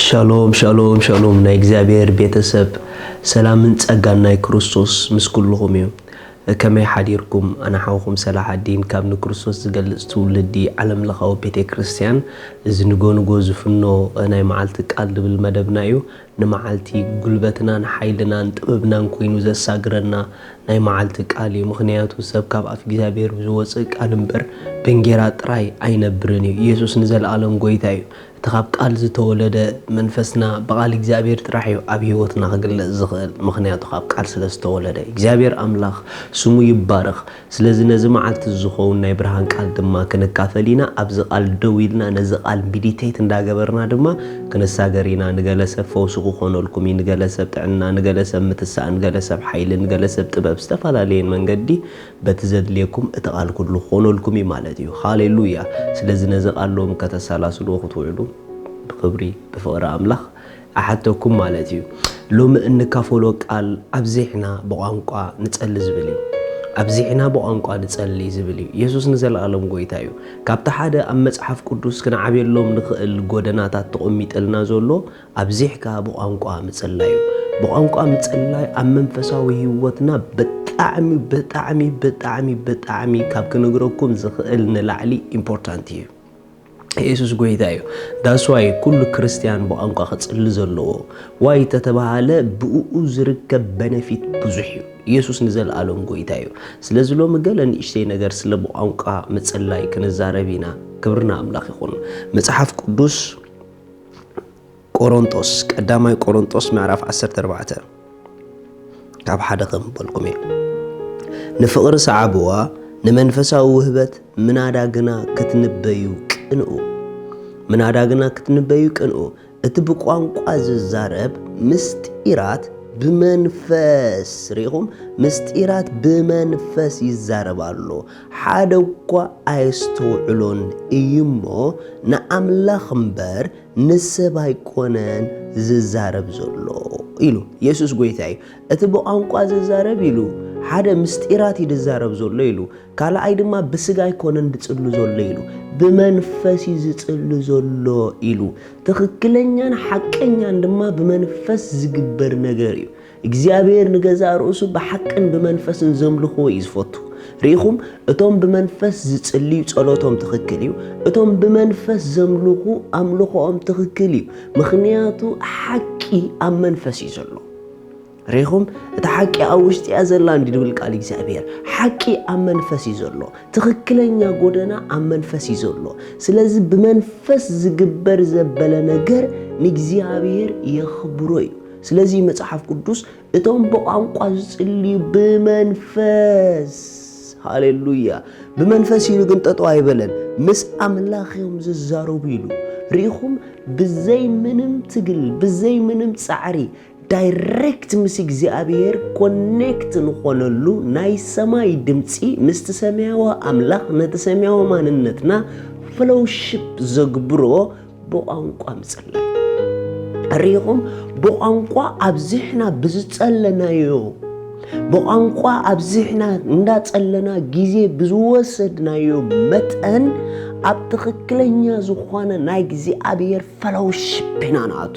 Shalom, shalom, shalom. Na እግዚአብሔር ቤተሰብ ሰላምን ጸጋና ክርስቶስ ምስኩልኩም እዩ ከመይ ሓዲርኩም ኣና ሓውኩም ሰላሕ አዲን ካብ ንክርስቶስ ዝገልጽ ትውልዲ ዓለም ለኻዊ ቤተ ክርስቲያን ዝንጎንጎ ዝፍኖ ናይ መዓልቲ ቃል ድብል መደብና እዩ ንመዓልቲ ጉልበትናን ሓይልናን ጥበብናን ኮይኑ ዘሳግረና ናይ መዓልቲ ቃል እዩ ምኽንያቱ ሰብ ካብ ኣፍ እግዚአብሔር ዝወጽእ ቃል እምበር በንጌራ ጥራይ ኣይነብርን እዩ ኢየሱስ ንዘለዓለም ጎይታ እዩ ተኻብ ቃል ዝተወለደ መንፈስና በቃል እግዚአብሔር ጥራይ ኣብ ህይወትና ክግለጽ ዝኽእል ምኽንያቱ ካብ ቃል ስለዝተወለደ እግዚአብሔር አምላኽ ስሙ ይባረኽ ስለዚህ ነዚ መዓልቲ ዝኸውን ናይ ብርሃን ቃል ድማ ክንካፈሊና ኣብዚ ቃል ደው ኢልና ነዚ ቃል ሜዲቴት እንዳገበርና ድማ ክንሳገሪና ንገለሰብ ፈውስ ክኾነልኩም ንገለሰብ ጥዕና ንገለሰብ ምትሳእ ንገለሰብ ሓይል ንገለሰብ ጥበብ ዝተፈላለዩ መንገዲ በትዘድልየኩም እተቃል ኩሉ ኾነልኩም ማለት እዩ ሃሌሉያ ስለዚህ ነዚ ቃሎም ከተሳላስሉ ክትውዕሉ بخبري بفقر أملاخ أحدكم مالتيو لو ما إنك فلو قال أبزحنا بقانقا نتسأل زبليو أبزحنا بقانقا نتسأل زبليو يسوع نزل عالم قويتايو كابت حدا أمس حف قدوس كنا عبير لهم الجودنات تقوميت النازولو أبزحك بقانقا متسألايو بقانقا متسألاي أمن فساوي وتنا بتعمي كاب كنجركم زخل نلعلي importantيو ኢየሱስ ጎይታዩ that's why ኩሉ ክርስቲያን በአንቋ ኸጽል ዘሎ ዋይ ተተባሃለ ብኡ ዝርከብ በነፊት ብዙሕ እዩ ኢየሱስ ንዘለዓለም ጎይታዩ ስለዚህ ሎ መገለን እሽተይ ነገር ስለ በአንቋ መጽላይ ከነዛረቢና ክብርና አምላኽ ይኹን መጽሐፍ ቅዱስ ቆሮንቶስ ቀዳማይ ቆሮንቶስ ምዕራፍ 14 ካብ ሓደ ከምበልኩም ንፍቅር ሰዓብዋ ንመንፈሳዊ ውህበት ምናዳግና ክትንበዩ ቅንኡ ምናዳግና ክትንበዩ ቅንኡ እትብቋንቋ ዝዛረብ ምስጢራት በመንፈስ ሪኹም ምስጢራት በመንፈስ ይዛረባሉ ሓደኳ አይስተውዕሎን እይሞ ንአምላኽ እምበር ንሰብ አይኮነን ዝዛረብ ዘሎ ኢሉ ኢየሱስ ጎይታይ እትብቋንቋ ዝዛረብ ኢሉ ሓደ ምስጢራት ይዛረብ ዘሎ ኢሉ ካልኣይ ድማ ብስጋ አይኮነን ዝጽሉ ዘሎ ኢሉ በመንፈስ ይጽሉ ዘሎ ኢሉ ትክክለኛን ሐቀኛን ድማ በመንፈስ ዝግበር ነገር እዩ እግዚአብሔር ንገዛ ርእሱ በሐቅን በመንፈስን ዘምልኹ ይዝፈቱ ሪኹም እቶም በመንፈስ ዝጽልዩ ጸሎቶም ትክክል እዩ እቶም በመንፈስ ዘምልኹ አምልኾኦም ትክክል እዩ ምኽንያቱ ሐቂ ኣብ መንፈስ እዩ ዘሎ ريخم تحكي أوشتي أزلا ندبل قال إجابير حكي أمن فسيزولو تخكلنيا قدنا أمن فسيزولو سلازم بمنفس زجبر زبلا نجر نجزيابير يخبروي سلازم مصحف قدوس اتوم بقانقاز اللي بمنفس هاليلويا بمنفس يلقن تطو عيبلن مس أملاخيهم ززارو بيلو ريخم بزي منم تقل بزي منم تسعري دايركت مس እግዚአብሔር ኮኔክት ንኾነሉ ናይ ሰማይ ድምጺ ምስ ተሰማያዊ አምላኽ ነተሰማያዊ ማንነትና ፍሎውሺፕ ዘግብሮ በቋንቋ ምጽላይ ሪኹም በቋንቋ አብዝሕና ብዝጸለናዮ በቋንቋ አብዝሕና እንዳጸለና ጊዜ ብዙወሰድናዮ መጠን ኣብ ትክክለኛ ዝኾነ ናይ እግዚአብሔር ፍሎውሺፕ ናናቱ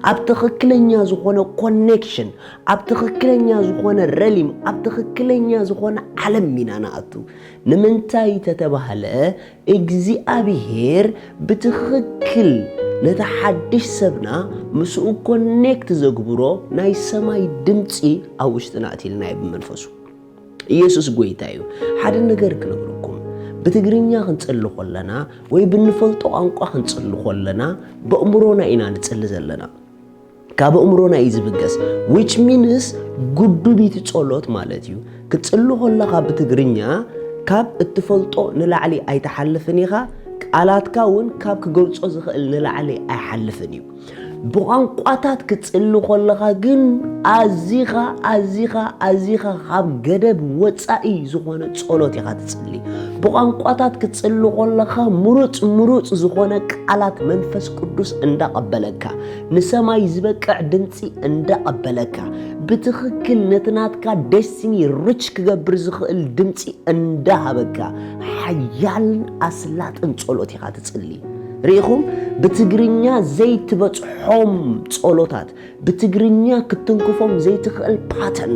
ኣብ ትክክለኛ ዝኾነ ኮኔክሽን ኣብ ትክክለኛ ዝኾነ ረሊም ኣብ ትክክለኛ ዝኾነ ዓለም ናናቱ ንምንታይ ተተባሃለ እግዚአብሔር ብትክክል ነተሐድሽ ሰብና ምስኡ ኮኔክት ዘግብሮ ናይ ሰማይ ድምጺ ኣብ ውሽጥና ኣቲልና ብመንፈሱ ኢየሱስ ጎይታዩ ሓደ ነገር ክነግረኩም በትግርኛ ክንጽልይ ኾለና ወይ ብንፈልጦ ቋንቋ ክንጽልይ ኾለና በእምሮና ኢና ንጽልይ ዘለና ካብ እምሮና እዩ ዝብገስ which means ጉዱቢት ጸሎት ማለት እዩ ክትጽሉ ከለኻ ብትግርኛ ካብ እትፈልጦ ንላዕሊ ኣይተሓልፍን ኢኻ ቃላትካ እውን ካብ ክገልጾ ዝኽእል ንላዕሊ ኣይሓልፍን እዩ ብቋንቋታት ክትጽሉ ከለኻ ግን ኣዚኻ ካብ ገደብ ወጻኢ ዝኾነ ጸሎት ኢኻ ትጽሊ ብቋንቋታት ክትጽሉ ከለኻ ምሩጽ ዝኾነ ቃላት መንፈስ ቅዱስ እንዳቀበለካ ንሰማይ ዝበቅዕ ድምጺ እንዳቀበለካ ብትኽክል ነትናትካ ዴስቲኒ ሪች ክገብር ዝኽእል ድምጺ እንዳሃበካ ሓያልን ኣስላጥን ጸሎት ኢኻ ትጽሊ ريخم بتجرنيا زيت بتحوم صلوتات بتجرنيا كتنكفهم زيت خل باتن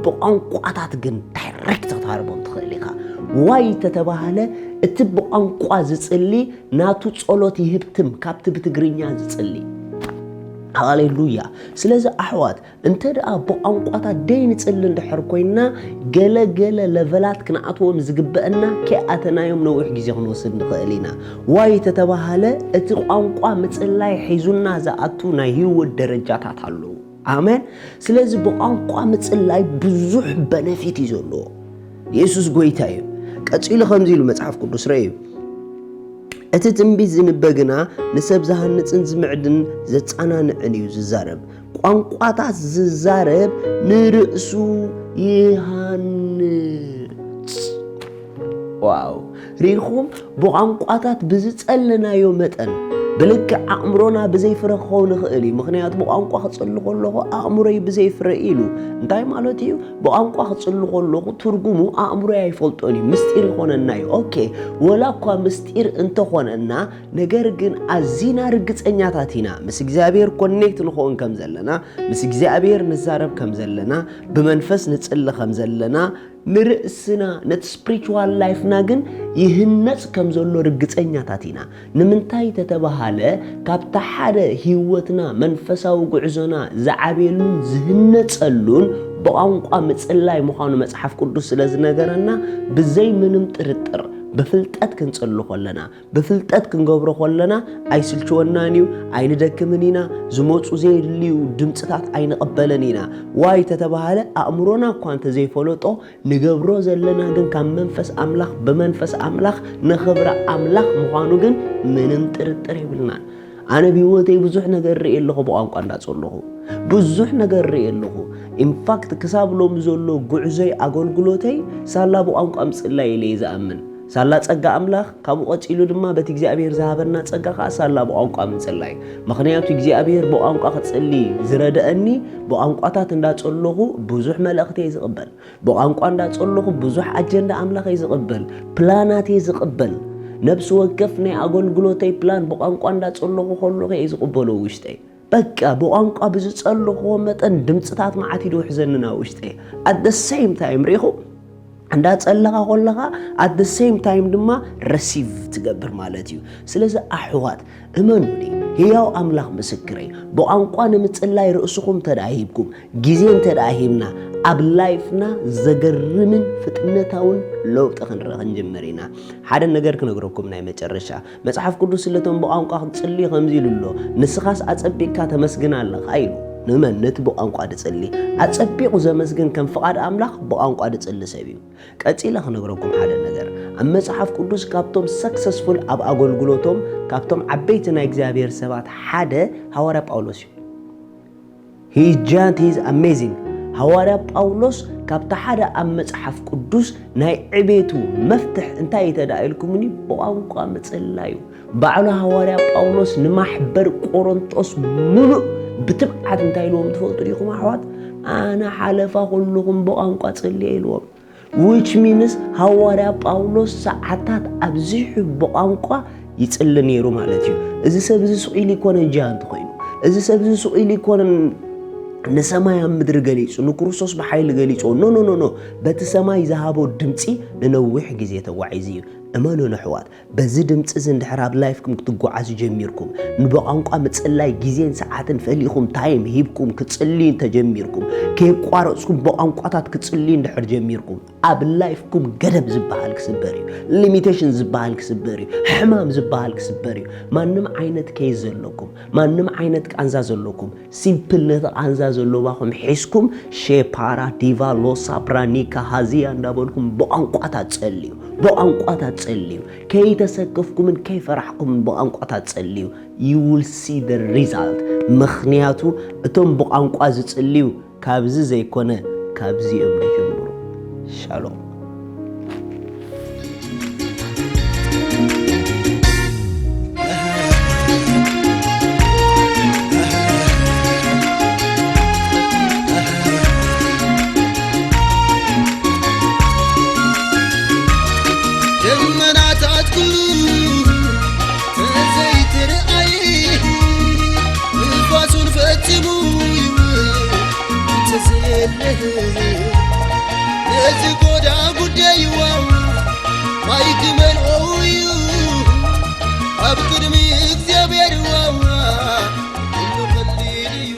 بأنقاطات جن دايركت تعرفون تخليها واي تتباهله اتبع أنقاط زتصلي ناتو صلوتي هبتم كابت بتجرنيا زتصلي هاليلويا سلازة أحوات انت رأى بأنقاطات دين تصلي لحر كوينا جلا لفلات كنا أطول مزجبنا كأتنا يوم نوح جزيه نوصل نقلينا واي تتباهله اتقوا أنقاط متصلي حيزونا زاتونا هو الدرجات تعلو آمين سلازة بأنقاط متصلي بزح بنفيتي زلو يسوع قويتايم كأتشيل خمزيلو متعرف كل سريب أتتنبيز نبغنا نسب زهنتن زمعدن زتانا نعنيو ززارب قوانقواتا ززارب نرأسو يهانت واو ريخوم بقوانقواتات بزتقلنا يومتن بلك أمرنا بزي فرخو نخيلي مخنيات بقوانقوا ختصلو خلوه أمري بزي فرقيلو انتاي مالوتيو بقوانقوا ختصلو خلوه ترقمو أمري يفلطوني مستير خونناي اوكي ولا قوا مستير انت خوننا نجرجن أزينا رقص انياتاتينا مس اجزابير كونيكت نخون كم زلنا مس اجزابير نزارب كم زلنا بمنفس نتسأل كم زلنا نرأسنا نت spiritual life ناجن يهنس كم زلوا رجع إنياتنا نمنتاي تتبهاله كابت حدا هيوتنا منفسا وقعزنا زعابيلون زهنت سألون بقى متسألاي مخانو متحف قدوس لازنا جرنا بزي منم ترتر بفلتات كنصلو خلنا بفلتات كنغبرو خلنا اي سلچونانيو اي ندكمنينا زموصو زي ليو دمصታት اي نقبلنينا واي تتبهاله امرونا كانت زي فلطو نغبرو زلنا ግን ካብ መንፈስ አምላኽ በመንፈስ አምላኽ ነኽብራ አምላኽ ምዃኑ ግን ምንም ጥርጥር ይብልናል አነ ቢወቴ ብዙሕ ነገር ርእየለኹ በቋንቋ እንዳጸለኹ ብዙሕ ነገር ርእየለኹ ኢንፋክት ክሳብሎም ዘሎ ጉዕዞይ አገልግሎተይ ሳላ በቋንቋ ምጽላይ ኢለ ይዝአምን ሳላ ጸጋ አምላኽ ካብ ወጪሉ ድማ በቲ እግዚአብሔር ዝሃበና ጸጋ ካሳላ በቋንቋ ምጽላይ ምክንያቱ እግዚአብሔር በቋንቋ ክጽሊ ዝረደአኒ በቋንቋታት እንዳጸለኹ ብዙሕ መልእኽቲ ይዝቅበል በቋንቋ እንዳጸለኹ ብዙሕ አጀንዳ አምላኽ ይዝቅበል ፕላናት ይዝቅበል ነብስ ወከፍ ናይ አገልግሎተይ ፕላን በቋንቋ እንዳጸለኹ ከለኹ ይዝቅበሉ ውሽጠይ በቃ በቋንቋ ብዝጸለኹ መጠን ድምጽታት ማዓት ይዶ ሕዘንና ውሽጠይ at the same time ሪኹ እንዳጸለኻ ኮለኻ at the same time ድማ receive ትገብር ማለት እዩ ስለዚህ አሕዋት እመኑኒ ሕያው አምላኽ ምስክረይ በቋንቋ ንምጽላይ ርእስኩም ተዳሂብኩም ጊዜን ተዳሂብና ኣብ ላይፍና ዘገርምን ፍጥነታውን ለውጥ ክንረኸን ጀመሪና ሓደ ነገር ክነግረኩም ናይ መጨረሻ መጽሐፍ ቅዱስ ስለቶም በቋንቋ ክትጽሊ ከምዚ ኢሉሎ ንስኻስ አጸቢቅካ ተመስግን ኣለኻ ኢሉ نمنت بقانقا دصلي اصبيق زمسكن كم فقاد املاح بقانقا دصلي سبيو قصيلا خنغركم حاله ነገር مصحف قدوس كابتم سكسسفول اب اغلغلوتم كابتم عبيتنا እግዚአብሔር ሰባት ሓደ ሐዋርያ ጳውሎስ he is amazing ሐዋርያ ጳውሎስ ካብታ ሓደ ኣብ መጽሐፍ ቅዱስ ናይ ዕቤቱ መፍትሕ እንታይ ተዳኢልኩምኒ በቋንቋ መጽላዩ ባዕሉ ሐዋርያ ጳውሎስ ንማሕበር ቆሮንቶስ ሙሉእ بتبعت انتاي لهم تفوتوا ليكم احوات انا حلفا كلكم بقانقا صلي لهم which means حواريا باولوس ساعات ابزح بقانقا يصلي نيرو معناتيو اذا سبز سؤيل يكون جانت خوينو اذا سبز سؤيل يكون نسماي مدر غليصو نكروسوس بحيل غليصو نو بتسماي ذهبو دمصي لنوح غزي توعيزي امانو نحوات بزي دمص زندحراب لايفكم كتغعاز جميركم نبقانقا مصلاي غزين ساعاتن فليكم تايم هيبكم كتصلين تجميركم كي قارصكم بقانقاتات كتصلين دحر جميركم ኣብ ላይፍኩም ገደብ ዝበሃል ክስበር እዩ ሊሚቴሽን ዝበሃል ክስበር እዩ ሕማም ዝበሃል ክስበር እዩ ማንም ዓይነት ኬዝ ዘለኩም ማንም ዓይነት ቃንዛ ዘለኩም ሲምፕል ነቲ ቃንዛ ዘለባኹም ሒስኩም ሼፓራ ዲቫ ሎሳ ፕራኒካ ሃዚያ እንዳበልኩም በቋንቋታት ጸልዩ ከይተሰከፍኩምን ከይፈራሕኩምን በቋንቋታት ጸልዩ you will see the result ምኽንያቱ እቶም በቋንቋ ዝጸልዩ ካብዚ ዘይኮነ ካብዚ እዮም ጀምሩ Shalom. Ezi goda gudeyiwa maikmen oyu abkudmi እግዚአብሔርዋ ሁሉ ከልዩ